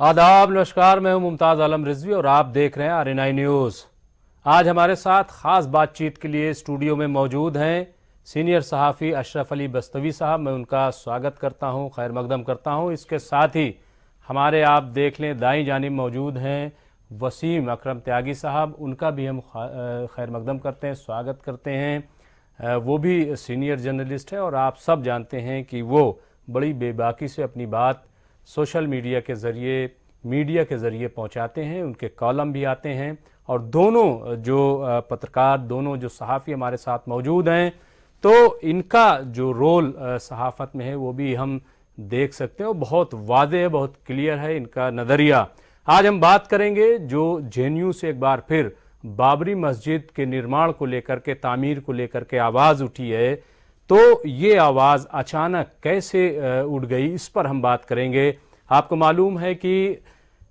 आदाब, नमस्कार। मैं हूं मुमताज़ आलम रिजवी और आप देख रहे हैं RNI न्यूज़। आज हमारे साथ ख़ास बातचीत के लिए स्टूडियो में मौजूद हैं सीनियर सहाफ़ी अशरफ अली बस्तवी साहब। मैं उनका स्वागत करता हूं, खैर मकदम करता हूं। इसके साथ ही हमारे आप देख लें दाईं जानिब मौजूद हैं वसीम अकरम त्यागी साहब। उनका भी हम खैर मकदम करते हैं, स्वागत करते हैं। वो भी सीनियर जर्नलिस्ट है और आप सब जानते हैं कि वो बड़ी बेबाकी से अपनी बात सोशल मीडिया के ज़रिए पहुंचाते हैं। उनके कॉलम भी आते हैं और दोनों जो पत्रकार, दोनों जो सहाफ़ी हमारे साथ मौजूद हैं, तो इनका जो रोल सहाफ़त में है वो भी हम देख सकते हैं और बहुत वाज़ेह है, बहुत क्लियर है इनका नज़रिया। आज हम बात करेंगे जो JNU से एक बार फिर बाबरी मस्जिद के निर्माण को लेकर के, तामीर को लेकर के आवाज़ उठी है, तो ये आवाज़ अचानक कैसे उठ गई, इस पर हम बात करेंगे। आपको मालूम है कि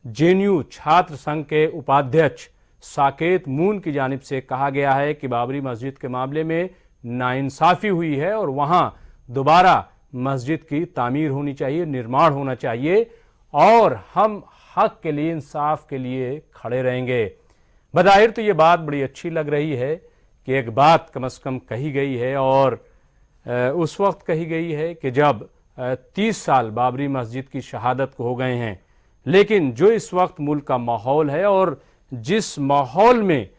JNU छात्र संघ के उपाध्यक्ष साकेत मून की जानिब से कहा गया है कि बाबरी मस्जिद के मामले में नाइंसाफ़ी हुई है और वहाँ दोबारा मस्जिद की तामीर होनी चाहिए, निर्माण होना चाहिए और हम हक के लिए, इंसाफ के लिए खड़े रहेंगे। बज़ाहिर तो ये बात बड़ी अच्छी लग रही है कि एक बात कम से कम कही गई है और उस वक्त कही गई है कि जब 30 साल बाबरी मस्जिद की शहादत को हो गए हैं, लेकिन जो इस वक्त मुल्क का माहौल है और जिस माहौल में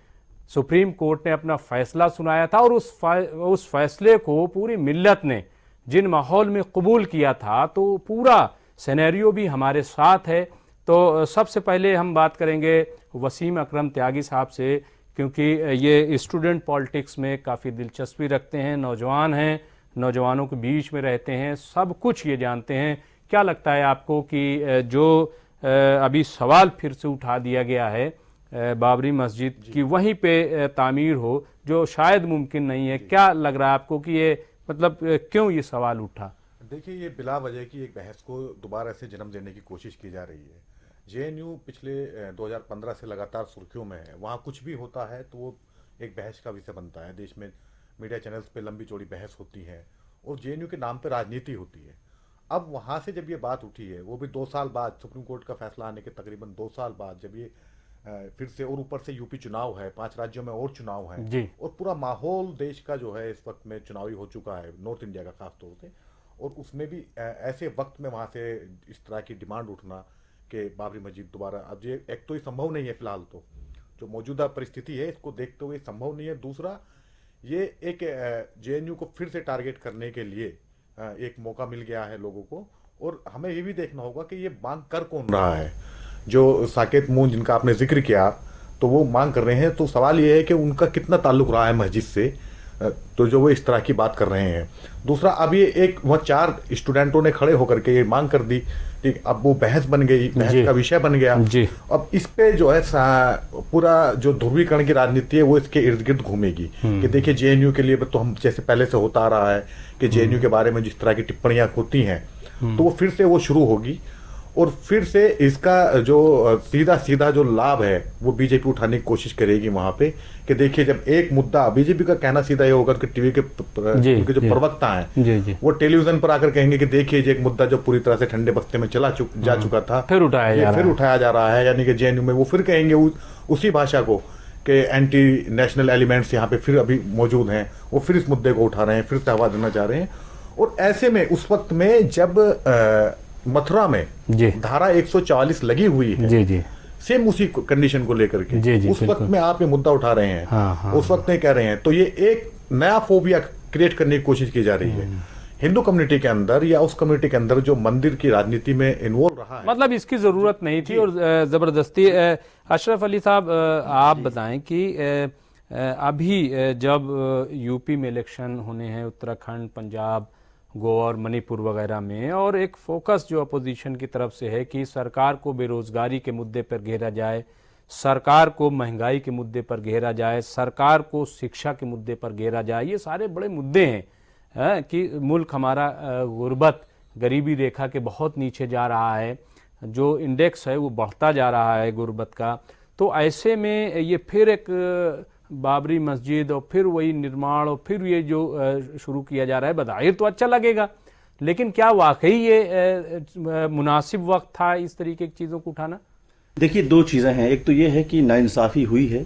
सुप्रीम कोर्ट ने अपना फैसला सुनाया था और उस फैसले को पूरी मिल्लत ने जिन माहौल में कबूल किया था, तो पूरा सिनेरियो भी हमारे साथ है। तो सबसे पहले हम बात करेंगे वसीम अकरम त्यागी साहब से, क्योंकि ये स्टूडेंट पॉलिटिक्स में काफ़ी दिलचस्पी रखते हैं, नौजवान हैं, नौजवानों के बीच में रहते हैं, सब कुछ ये जानते हैं। क्या लगता है आपको कि जो अभी सवाल फिर से उठा दिया गया है बाबरी मस्जिद की वहीं पे तामीर हो, जो शायद मुमकिन नहीं है, क्या लग रहा है आपको कि ये मतलब क्यों ये सवाल उठा? देखिए, ये बिला वजह की एक बहस को दोबारा से जन्म देने की कोशिश की जा रही है। JNU पिछले 2015 से लगातार सुर्खियों में है। वहाँ कुछ भी होता है तो वो एक बहस का विषय बनता है। देश में मीडिया चैनल्स पे लंबी चौड़ी बहस होती है और JNU के नाम पे राजनीति होती है। अब वहाँ से जब ये बात उठी है, वो भी 2 साल बाद, सुप्रीम कोर्ट का फैसला आने के तकरीबन 2 साल बाद, जब ये फिर से, और ऊपर से यूपी चुनाव है, 5 राज्यों में और चुनाव है जी। और पूरा माहौल देश का जो है इस वक्त में चुनावी हो चुका है, नॉर्थ इंडिया का खास तौर से। और उसमें भी ऐसे वक्त में वहाँ से इस तरह की डिमांड उठना कि बाबरी मस्जिद दोबारा, अब ये एक तो ये संभव नहीं है, फिलहाल तो जो मौजूदा परिस्थिति है इसको देखते हुए संभव नहीं है। दूसरा, ये एक JNU को फिर से टारगेट करने के लिए एक मौका मिल गया है लोगों को। और हमें ये भी देखना होगा कि ये मांग कर कौन रहा है। जो साकेत मून जिनका आपने जिक्र किया, तो वो मांग कर रहे हैं, तो सवाल ये है कि उनका कितना ताल्लुक रहा है मस्जिद से, तो जो वो इस तरह की बात कर रहे हैं। दूसरा, अब ये एक वह 4 स्टूडेंटों ने खड़े होकर के ये मांग कर दी, ठीक, अब वो बहस बन गई, बहस का विषय बन गया जी। अब इस पे जो है पूरा जो ध्रुवीकरण की राजनीति है वो इसके इर्द गिर्द घूमेगी कि देखिए JNU के लिए तो हम, जैसे पहले से होता आ रहा है कि JNU के बारे में जिस तरह की टिप्पणियां होती हैं, तो वो फिर से वो शुरू होगी और फिर से इसका जो सीधा जो लाभ है वो बीजेपी उठाने की कोशिश करेगी वहां पे कि देखिए, जब एक मुद्दा, बीजेपी का कहना सीधा ये होगा कि टीवी के उनके जो प्रवक्ता हैं वो टेलीविजन पर आकर कहेंगे कि देखिए, एक मुद्दा जो पूरी तरह से ठंडे बस्ते में जा चुका था, फिर उठाया जा रहा है। यानी कि JNU में वो फिर कहेंगे उसी भाषा को कि एंटी नेशनल एलिमेंट्स यहाँ पे फिर अभी मौजूद हैं, वो फिर इस मुद्दे को उठा रहे हैं, फिर से हवा देना चाह रहे हैं। और ऐसे में उस वक्त में जब मथुरा में धारा 144 लगी हुई है, सेम उसी कंडीशन को लेकर के उस वक्त में आप ये मुद्दा उठा रहे हैं, उस वक्त में कह रहे हैं, तो ये एक नया फोबिया क्रिएट करने की कोशिश की जा रही है हिंदू कम्युनिटी के अंदर या उस कम्युनिटी के अंदर जो मंदिर की राजनीति में इन्वॉल्व रहा है। मतलब इसकी जरूरत नहीं थी और जबरदस्ती। अशरफ अली साहब, आप बताएं कि अभी जब यूपी में इलेक्शन होने हैं, उत्तराखंड, पंजाब, गोवा और मणिपुर वगैरह में, और एक फोकस जो अपोजिशन की तरफ से है कि सरकार को बेरोजगारी के मुद्दे पर घेरा जाए, सरकार को महंगाई के मुद्दे पर घेरा जाए, सरकार को शिक्षा के मुद्दे पर घेरा जाए, ये सारे बड़े मुद्दे हैं कि मुल्क हमारा गुर्बत, गरीबी रेखा के बहुत नीचे जा रहा है, जो इंडेक्स है वो बढ़ता जा रहा है गुर्बत का। तो ऐसे में ये फिर एक बाबरी मस्जिद और फिर वही निर्माण और फिर ये जो शुरू किया जा रहा है, बज़ाहिर तो अच्छा लगेगा, लेकिन क्या वाकई ये मुनासिब वक्त था इस तरीके की चीज़ों को उठाना? देखिए, दो चीज़ें हैं। एक तो ये है कि नाइंसाफ़ी हुई है,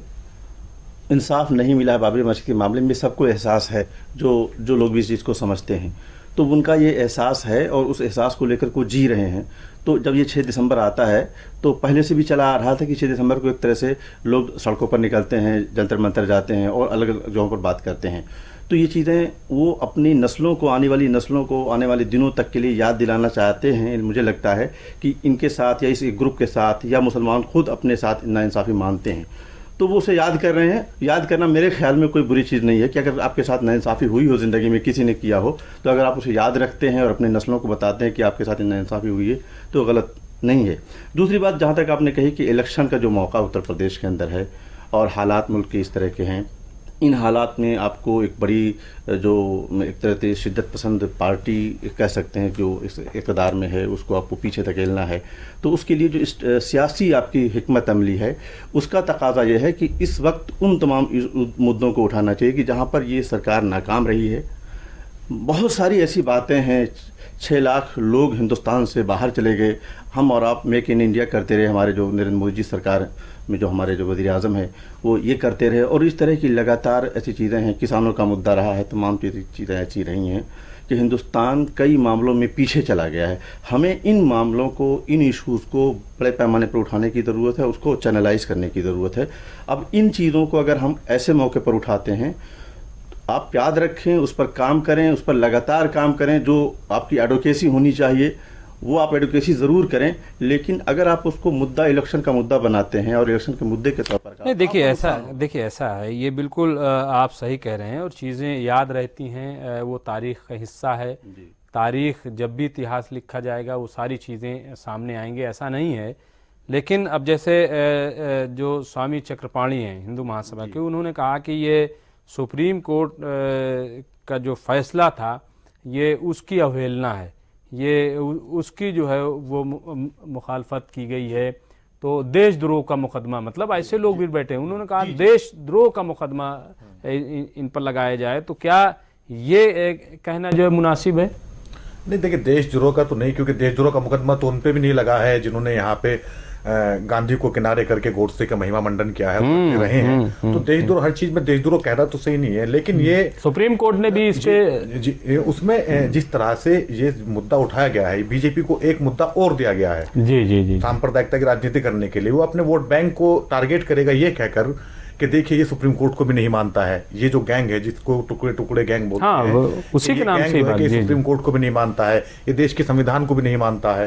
इंसाफ नहीं मिला है बाबरी मस्जिद के मामले में, सबको एहसास है, जो लोग भी इस चीज़ को समझते हैं, तो उनका ये एहसास है और उस एहसास को लेकर को जी रहे हैं। तो जब ये 6 दिसंबर आता है तो पहले से भी चला आ रहा था कि 6 दिसंबर को एक तरह से लोग सड़कों पर निकलते हैं, जंतर मंतर जाते हैं और अलग अलग जगहों पर बात करते हैं। तो ये चीज़ें वो अपनी नस्लों को, आने वाली नस्लों को आने वाले दिनों तक के लिए याद दिलाना चाहते हैं। मुझे लगता है कि इनके साथ या इस ग्रुप के साथ या मुसलमान खुद अपने साथ नाइंसाफ़ी मानते हैं, तो वो उसे याद कर रहे हैं। याद करना मेरे ख्याल में कोई बुरी चीज़ नहीं है कि अगर आपके साथ नाइंसाफ़ी हुई हो ज़िंदगी में, किसी ने किया हो, तो अगर आप उसे याद रखते हैं और अपने नस्लों को बताते हैं कि आपके साथ नाइंसाफ़ी हुई है, तो गलत नहीं है। दूसरी बात, जहाँ तक आपने कही कि इलेक्शन का जो मौका उत्तर प्रदेश के अंदर है और हालात मुल्क के इस तरह के हैं, इन हालात में आपको एक बड़ी जो एक तरह से शिद्दत पसंद पार्टी कह सकते हैं जो इस इक़्तिदार में है, उसको आपको पीछे धकेलना है। तो उसके लिए जो सियासी आपकी हिकमत अमली है, उसका तकाजा यह है कि इस वक्त उन तमाम मुद्दों को उठाना चाहिए कि जहाँ पर ये सरकार नाकाम रही है। बहुत सारी ऐसी बातें हैं, 6 लाख लोग हिंदुस्तान से बाहर चले गए, हम और आप मेक इन इंडिया करते रहे, हमारे जो नरेंद्र मोदी जी सरकार में जो हमारे जो वज़ीर आज़म है वो ये करते रहे, और इस तरह की लगातार ऐसी चीज़ें हैं। किसानों का मुद्दा रहा है, तमाम चीज़ें ऐसी रही हैं कि हिंदुस्तान कई मामलों में पीछे चला गया है। हमें इन मामलों को, इन इशूज़ को बड़े पैमाने पर उठाने की ज़रूरत है, उसको चैनलाइज करने की ज़रूरत है। अब इन चीज़ों को अगर हम ऐसे मौके पर उठाते हैं, आप याद रखें, उस पर काम करें, उस पर लगातार काम करें। जो आपकी एडवोकेसी होनी चाहिए वो आप एडवोकेसी ज़रूर करें, लेकिन अगर आप उसको मुद्दा इलेक्शन का मुद्दा बनाते हैं और इलेक्शन के मुद्दे के तौर पर नहीं, देखिए ऐसा है, ये बिल्कुल आप सही कह रहे हैं और चीज़ें याद रहती हैं, वो तारीख़ का हिस्सा है। तारीख़ जब भी इतिहास लिखा जाएगा वो सारी चीज़ें सामने आएंगे, ऐसा नहीं है। लेकिन अब जैसे जो स्वामी चक्रपाणी हैं हिंदू महासभा के, उन्होंने कहा कि ये सुप्रीम कोर्ट का जो फैसला था ये उसकी अवहेलना है, ये उसकी जो है वो मुखालफत की गई है, तो देशद्रोह का मुकदमा, मतलब ऐसे लोग भी बैठे हैं, उन्होंने कहा देशद्रोह का मुकदमा इन पर लगाया जाए। तो क्या ये कहना जो है मुनासिब है? नहीं, देखिए, देशद्रोह का तो नहीं, क्योंकि देशद्रोह का मुकदमा तो उन पे भी नहीं लगा है जिन्होंने यहाँ पे गांधी को किनारे करके गोडसे का महिमा मंडन किया है, रहे हैं। तो देशद्रोह, हर चीज में देशद्रोह कहना तो सही नहीं है, लेकिन ये सुप्रीम कोर्ट ने भी इसके उसमें जिस तरह से ये मुद्दा उठाया गया है, बीजेपी को एक मुद्दा और दिया गया है जी सांप्रदायिकता की राजनीति करने के लिए। वो अपने वोट बैंक को टारगेट करेगा ये कहकर कि देखिए ये सुप्रीम कोर्ट को भी नहीं मानता है, ये जो गैंग है जिसको टुकड़े टुकड़े गैंग बोलते हैं, उसी के नाम से कि सुप्रीम कोर्ट को भी नहीं मानता है, ये देश के संविधान को भी नहीं मानता है,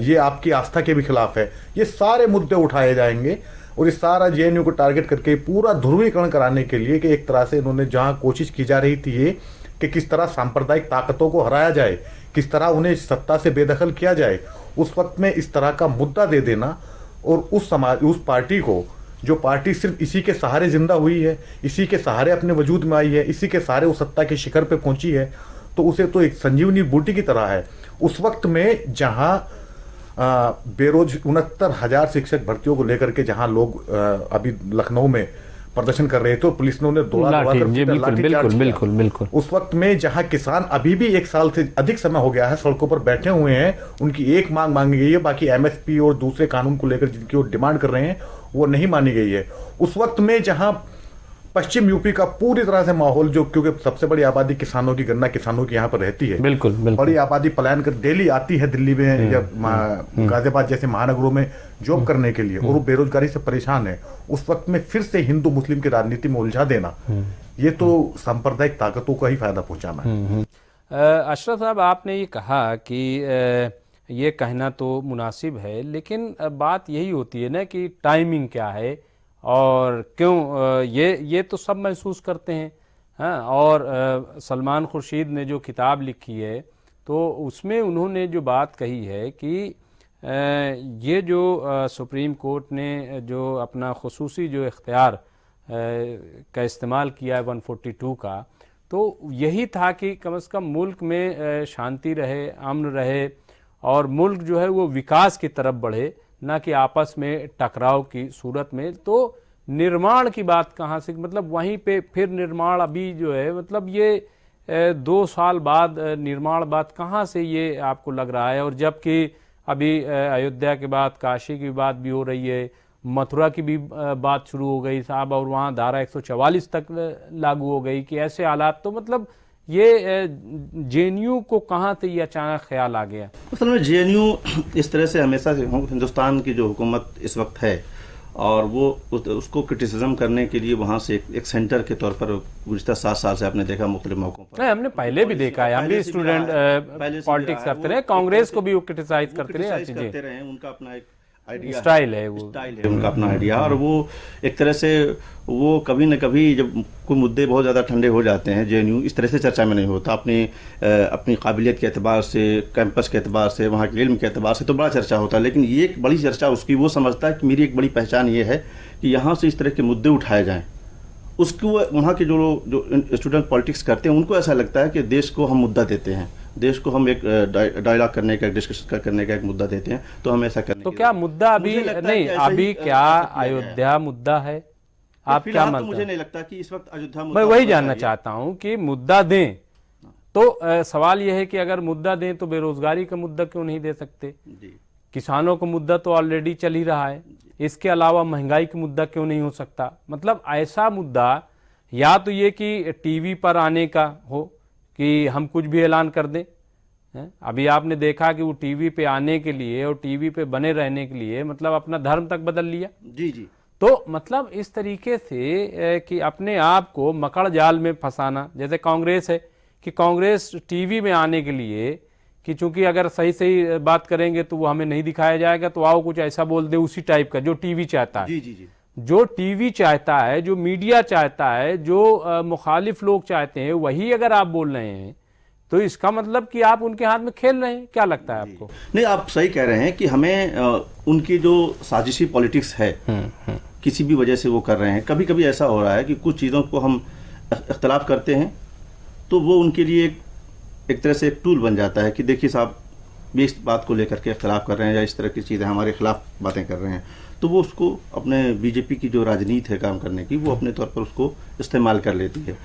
ये आपकी आस्था के भी खिलाफ है। ये सारे मुद्दे उठाए जाएंगे और ये सारा जेएनयू को टारगेट करके पूरा ध्रुवीकरण कराने के लिए कि एक तरह से इन्होंने जहां कोशिश की जा रही थी ये कि किस तरह सांप्रदायिक ताकतों को हराया जाए, किस तरह उन्हें सत्ता से बेदखल किया जाए, उस वक्त में इस तरह का मुद्दा दे देना और उस समाज, उस पार्टी को, जो पार्टी सिर्फ इसी के सहारे जिंदा हुई है, इसी के सहारे अपने वजूद में आई है, इसी के सहारे उस सत्ता के शिखर पे पहुंची है, तो उसे तो एक संजीवनी बूटी की तरह है। उस वक्त में जहां 69,000 शिक्षक भर्तियों को लेकर के जहां लोग अभी लखनऊ में प्रदर्शन कर रहे थे, तो पुलिस ने उन्हें बिल्कुल। उस वक्त में जहां किसान अभी भी 1 साल से अधिक समय हो गया है सड़कों पर बैठे हुए हैं, उनकी एक मांग मांगी गई है, बाकी एमएसपी और दूसरे कानून को लेकर जिनकी वो डिमांड कर रहे हैं वो नहीं मानी गई है। उस वक्त में जहां पश्चिम यूपी का पूरी तरह से माहौल, जो क्योंकि सबसे बड़ी आबादी किसानों की, गन्ना किसानों की यहाँ पर रहती है, बिल्कुल बड़ी आबादी पलायन कर डेली आती है दिल्ली में या गाजियाबाद जैसे महानगरों में जॉब करने के लिए, और वो बेरोजगारी से परेशान है। उस वक्त में फिर से हिंदू मुस्लिम की राजनीति में उलझा देना, ये तो सांप्रदायिक ताकतों का ही फायदा पहुंचाना है। अशरफ साहब, आपने ये कहा कि ये कहना तो मुनासिब है, लेकिन बात यही होती है ना कि टाइमिंग क्या है और क्यों, ये तो सब महसूस करते हैं। हाँ, और सलमान खुर्शीद ने जो किताब लिखी है तो उसमें उन्होंने जो बात कही है कि ये जो सुप्रीम कोर्ट ने जो अपना खुसूसी जो इख्तियार का इस्तेमाल किया है 142 का, तो यही था कि कम से कम मुल्क में शांति रहे, अमन रहे और मुल्क जो है वो विकास की तरफ बढ़े, ना कि आपस में टकराव की सूरत में। तो निर्माण की बात कहाँ से, मतलब वहीं पे फिर निर्माण अभी जो है, मतलब ये 2 साल बाद निर्माण बाद कहाँ से ये आपको लग रहा है? और जबकि अभी अयोध्या के बाद काशी की बात भी हो रही है, मथुरा की भी बात शुरू हो गई साहब, और वहाँ धारा 144 तक लागू हो गई कि ऐसे हालात, तो मतलब ये जेएनयू को कहाँ से ये अचानक ख्याल आ गया? असल में जेएनयू इस तरह से हमेशा से हिंदुस्तान की जो हुकूमत इस वक्त है, और वो उसको क्रिटिसिज्म करने के लिए वहाँ से एक सेंटर के तौर पर गुज़िश्ता 7 साल से आपने देखा मुख्तलिफ मौकों पर। नहीं, हमने पहले भी देखा है, हम भी स्टूडेंट पॉलिटिक्स करते रहे, कांग्रेस को भी वो क्रिटिसाइज करते रहे, उनका अपना एक आइडिया स्टाइल है, वो स्टाइल है उनका अपना आइडिया। और वो एक तरह से वो कभी न कभी जब कोई मुद्दे बहुत ज़्यादा ठंडे हो जाते हैं, जेएनयू इस तरह से चर्चा में नहीं होता। अपनी काबिलियत के एतबार से, कैंपस के एतबार से, वहाँ के इल्म के एतबार से तो बड़ा चर्चा होता है, लेकिन ये एक बड़ी चर्चा उसकी वो समझता है कि मेरी एक बड़ी पहचान ये है कि यहाँ से इस तरह के मुद्दे उठाए जाएँ। उसको वहाँ के जो स्टूडेंट पॉलिटिक्स करते हैं उनको ऐसा लगता है कि देश को हम मुद्दा देते हैं, देश को हम एक डायलॉग करने का, डिस्कशन करने का एक मुद्दा देते हैं, तो हम ऐसा करने। तो क्या मुद्दा अभी नहीं, अभी क्या अयोध्या मुद्दा है? आप क्या मानते हैं? मुझे नहीं लगता कि इस वक्त अयोध्या मैं वही जानना चाहता हूं कि मुद्दा दें तो सवाल यह है कि अगर मुद्दा दें तो बेरोजगारी का मुद्दा क्यों नहीं दे सकते? किसानों का मुद्दा तो ऑलरेडी चल ही रहा है, इसके अलावा महंगाई का मुद्दा क्यों नहीं हो सकता? मतलब ऐसा मुद्दा या तो ये कि टीवी पर आने का हो कि हम कुछ भी ऐलान कर दें। अभी आपने देखा कि वो टीवी पे आने के लिए और टीवी पे बने रहने के लिए मतलब अपना धर्म तक बदल लिया। जी जी। तो मतलब इस तरीके से कि अपने आप को मकड़ जाल में फंसाना, जैसे कांग्रेस है कि कांग्रेस टीवी में आने के लिए कि चूंकि अगर सही सही बात करेंगे तो वो हमें नहीं दिखाया जाएगा, तो आओ कुछ ऐसा बोल दे उसी टाइप का जो टीवी चाहता है। जी जी जी। जो टीवी चाहता है, जो मीडिया चाहता है, जो मुखालिफ लोग चाहते हैं, वही अगर आप बोल रहे हैं तो इसका मतलब कि आप उनके हाथ में खेल रहे हैं। क्या लगता है आपको? नहीं, आप सही कह रहे हैं कि हमें उनकी जो साजिशी पॉलिटिक्स है किसी भी वजह से वो कर रहे हैं। कभी कभी ऐसा हो रहा है कि कुछ चीज़ों को हम इख्तलाफ करते हैं तो वो उनके लिए एक तरह से एक टूल बन जाता है कि देखिए साहब ये इस बात को लेकर के इख्तलाफ कर रहे हैं या इस तरह की चीज़ें हमारे खिलाफ बातें कर रहे हैं, तो वो उसको अपने बीजेपी की जो राजनीति है काम करने की, वो अपने तौर पर उसको इस्तेमाल कर लेती है।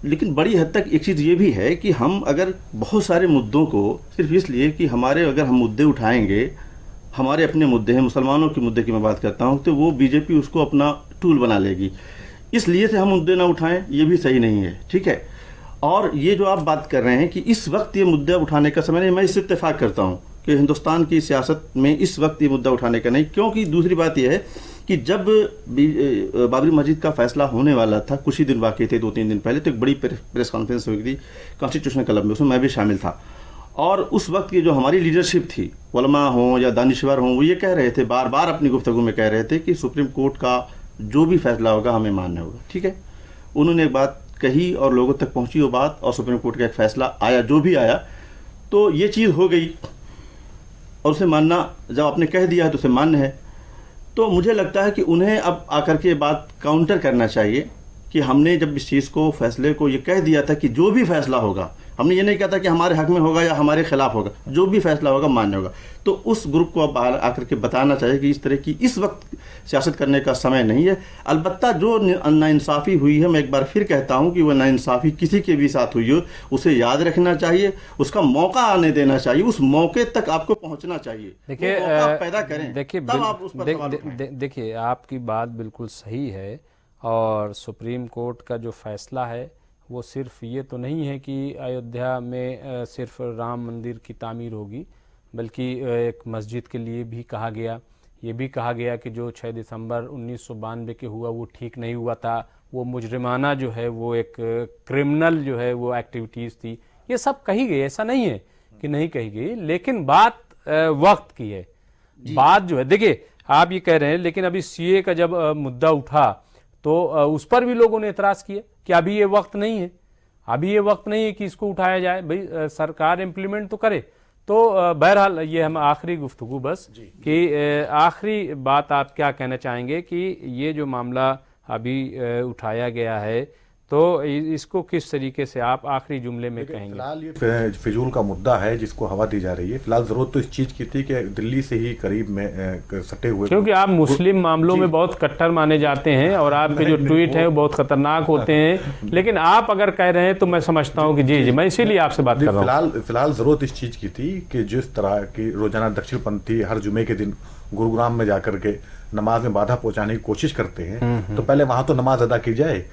लेकिन बड़ी हद तक एक चीज़ ये भी है कि हम अगर बहुत सारे मुद्दों को सिर्फ इसलिए कि हमारे अगर हम मुद्दे उठाएंगे, हमारे अपने मुद्दे हैं, मुसलमानों के मुद्दे की मैं बात करता हूँ, तो वो बीजेपी उसको अपना टूल बना लेगी, इसलिए से हम मुद्दे ना उठाएं, ये भी सही नहीं है। ठीक है। और ये जो आप बात कर रहे हैं कि इस वक्त ये मुद्दा उठाने का समय नहीं, मैं इससे इत्तेफाक करता हूँ कि हिंदुस्तान की सियासत में इस वक्त ये मुद्दा उठाने का नहीं। क्योंकि दूसरी बात यह है कि जब बाबरी मस्जिद का फैसला होने वाला था, कुछ ही दिन बाकी थे, 2-3 दिन पहले, तो एक बड़ी प्रेस कॉन्फ्रेंस हुई थी कॉन्स्टिट्यूशनल क्लब में, उसमें मैं भी शामिल था। और उस वक्त की जो हमारी लीडरशिप थी, उलमा हों या दानिश्वर हों, वो ये कह रहे थे, बार बार अपनी गुफ्तगू में कह रहे थे कि सुप्रीम कोर्ट का जो भी फैसला होगा हमें मानना होगा। ठीक है। उन्होंने एक बात कही और लोगों तक पहुंची वो बात, और सुप्रीम कोर्ट का एक फैसला आया, जो भी आया, तो ये चीज़ हो गई और उसे मानना, जब आपने कह दिया है तो उसे मान्य है। तो मुझे लगता है कि उन्हें अब आकर के बात काउंटर करना चाहिए कि हमने जब इस चीज़ को, फैसले को ये कह दिया था कि जो भी फैसला होगा, हमने ये नहीं कहा था कि हमारे हक में होगा या हमारे खिलाफ होगा, जो भी फैसला होगा मान्य होगा। तो उस ग्रुप को अब आकर के बताना चाहिए कि इस तरह की इस वक्त सियासत करने का समय नहीं है। अलबत्ता जो नाइंसाफ़ी हुई है, मैं एक बार फिर कहता हूं कि वह नाइंसाफ़ी किसी के भी साथ हुई हो, उसे याद रखना चाहिए, उसका मौका आने देना चाहिए, उस मौके तक आपको पहुंचना चाहिए। देखिए, पैदा करें, तब आप उस पर सवाल उठाएं। देखिए, आपकी बात बिल्कुल सही है, और सुप्रीम कोर्ट का जो फैसला है वो सिर्फ ये तो नहीं है कि अयोध्या में सिर्फ राम मंदिर की तामीर होगी, बल्कि एक मस्जिद के लिए भी कहा गया। ये भी कहा गया कि जो 6 दिसंबर 1992 के हुआ वो ठीक नहीं हुआ था, वो मुजरिमाना जो है, वो एक क्रिमिनल जो है वो एक्टिविटीज़ थी। ये सब कही गई, ऐसा नहीं है कि नहीं कही गई, लेकिन बात वक्त की है। बात जो है, देखिए आप ये कह रहे हैं, लेकिन अभी सीए का जब मुद्दा उठा तो उस पर भी लोगों ने एतराज़ किया कि अभी ये वक्त नहीं है, अभी ये वक्त नहीं है कि इसको उठाया जाए। भाई सरकार इम्प्लीमेंट तो करे। तो बहरहाल ये हम आखिरी गुफ्तगू बस कि आखिरी बात आप क्या कहना चाहेंगे कि ये जो मामला अभी उठाया गया है, तो इसको किस तरीके से आप आखिरी जुमले में कहेंगे? फिलहाल ये फिजूल का मुद्दा है जिसको हवा दी जा रही है। फिलहाल जरूरत तो इस चीज की थी कि दिल्ली से ही करीब में सटे हुए, क्योंकि आप मुस्लिम मामलों में बहुत कट्टर माने जाते हैं और आपके जो ट्वीट हैं वो बहुत खतरनाक होते हैं, लेकिन आप अगर कह रहे हैं तो मैं समझता हूं कि जी मैं इसीलिए आपसे बात कर रहा हूं। फिलहाल जरूरत इस चीज की थी कि जिस तरह की रोजाना दक्षिणपंथी हर जुमे के दिन गुरुग्राम में जाकर के नमाज में बाधा पहुंचाने की कोशिश करते हैं, तो पहले वहां तो नमाज अदा की जाए।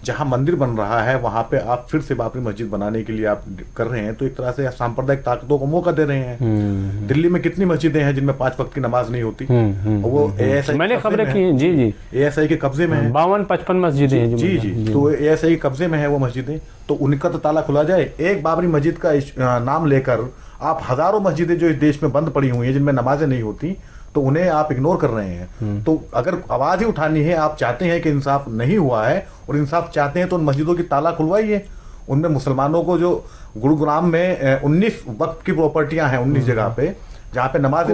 जहां मंदिर बन रहा है वहां पे आप फिर से बाबरी मस्जिद बनाने के लिए आप कर रहे हैं, तो एक तरह से सांप्रदायिक ताकतों को मौका दे रहे हैं। दिल्ली में कितनी मस्जिदें हैं जिनमें 5 वक्त की नमाज नहीं होती? वो ASI मैंने खबरें की हैं। जी ASI के कब्जे में है। 52-55 मस्जिदें हैं। जी तो ASI के कब्जे में है वो मस्जिदें, तो उनका तो ताला खुला जाए। एक बाबरी मस्जिद का नाम लेकर आप हजारों मस्जिदें जो इस देश में बंद पड़ी हुई हैं जिनमें नमाजें नहीं होती, तो उन्हें आप इग्नोर कर रहे हैं। तो अगर आवाज ही उठानी है, आप चाहते हैं कि इंसाफ नहीं हुआ है और इंसाफ चाहते हैं, तो उन मस्जिदों की ताला खुलवाइए। उनमें मुसलमानों को जो गुरुग्राम में 19 वक्त की प्रॉपर्टियां हैं 19 जगह पे, जहाँ पे नमाज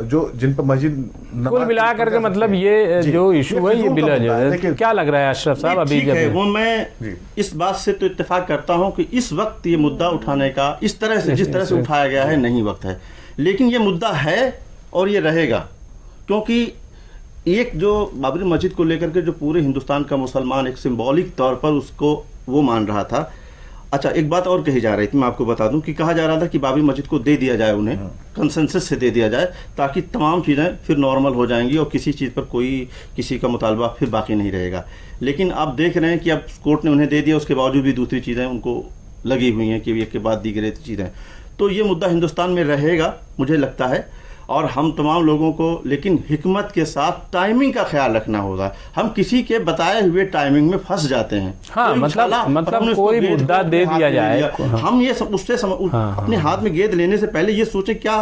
जो जिन पर मस्जिद कुल मिला करके मतलब ये जो इशू है ये बिला जो क्या लग रहा है अशरफ साहब? अभी जब वो मैं इस बात से तो इत्तेफाक करता हूँ कि इस वक्त ये मुद्दा उठाने का इस तरह से जिस तरह से उठाया गया है नहीं वक्त है, लेकिन ये मुद्दा है और ये रहेगा, क्योंकि एक जो बाबरी मस्जिद को लेकर के जो पूरे हिंदुस्तान का मुसलमान एक सिंबॉलिक तौर पर उसको वो मान रहा था। अच्छा, एक बात और कही जा रही थी, मैं आपको बता दूं कि कहा जा रहा था कि बाबरी मस्जिद को दे दिया जाए, उन्हें कंसेंसस से दे दिया जाए, ताकि तमाम चीज़ें फिर नॉर्मल हो जाएंगी और किसी चीज़ पर कोई किसी का मुतालबा फिर बाकी नहीं रहेगा। लेकिन आप देख रहे हैं कि अब कोर्ट ने उन्हें दे दिया, उसके बावजूद भी दूसरी चीज़ें उनको लगी हुई हैं कि एक के बाद दी गई चीज़ें। तो ये मुद्दा हिंदुस्तान में रहेगा मुझे लगता है, और हम तमाम लोगों को लेकिन हिकमत के साथ टाइमिंग का ख्याल रखना होगा। हम किसी के बताए हुए टाइमिंग में फंस जाते हैं। हाँ, मतलब कोई मुद्दा दे दिया जाए, हम ये उससे अपने हाथ में गेंद लेने से पहले ये सोचें क्या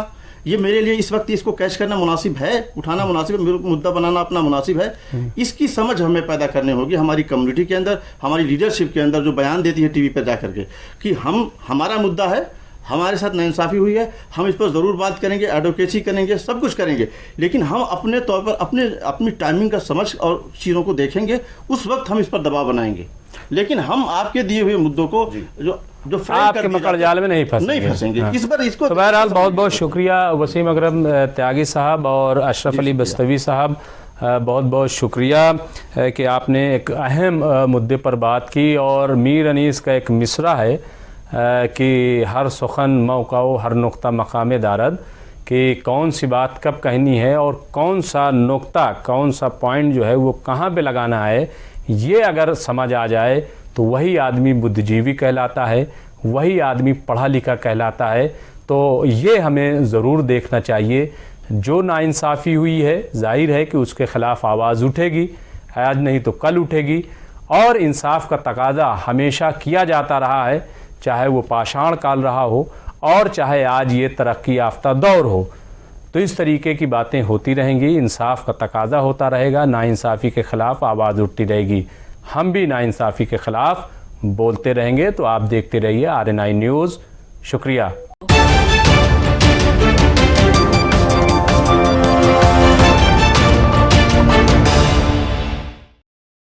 ये मेरे लिए इस वक्त इसको कैच करना मुनासिब है, उठाना मुनासिब है, मुद्दा बनाना अपना मुनासिब है। इसकी समझ हमें पैदा करनी होगी हमारी कम्युनिटी के अंदर, हमारी लीडरशिप के अंदर, जो बयान देती है टीवी पर जा करके कि हमारा मुद्दा है, हमारे साथ नाइंसाफ़ी हुई है, हम इस पर ज़रूर बात करेंगे, एडवोकेसी करेंगे, सब कुछ करेंगे, लेकिन हम अपने तौर पर अपनी टाइमिंग का समझ और चीज़ों को देखेंगे, उस वक्त हम इस पर दबाव बनाएंगे। लेकिन हम आपके दिए हुए मुद्दों को जो आपके मकड़ जाल में नहीं फंसेंगे। हाँ। इस बार इसको तो बहरहाल बहुत बहुत शुक्रिया वसीम अकरम त्यागी साहब और अशरफ अली बस्तवी साहब, बहुत बहुत शुक्रिया कि आपने एक अहम मुद्दे पर बात की। और मीर अनीस का एक मिसरा है कि हर सुखन मौकाओ हर नुक्ता मकाम दारद, कि कौन सी बात कब कहनी है और कौन सा नुक्ता, कौन सा पॉइंट जो है वो कहाँ पे लगाना है, ये अगर समझ आ जाए तो वही आदमी बुद्धिजीवी कहलाता है, वही आदमी पढ़ा लिखा कहलाता है। तो ये हमें ज़रूर देखना चाहिए। जो नाइंसाफ़ी हुई है जाहिर है कि उसके ख़िलाफ़ आवाज़ उठेगी, आज नहीं तो कल उठेगी, और इंसाफ का तकाज़ा हमेशा किया जाता रहा है, चाहे वो पाषाण काल रहा हो और चाहे आज ये तरक्की याफ्ता दौर हो। तो इस तरीके की बातें होती रहेंगी, इंसाफ का तकाज़ा होता रहेगा, नाइंसाफ़ी के ख़िलाफ़ आवाज़ उठती रहेगी। हम भी नाइंसाफ़ी के ख़िलाफ़ बोलते रहेंगे। तो आप देखते रहिए RNI न्यूज़। शुक्रिया।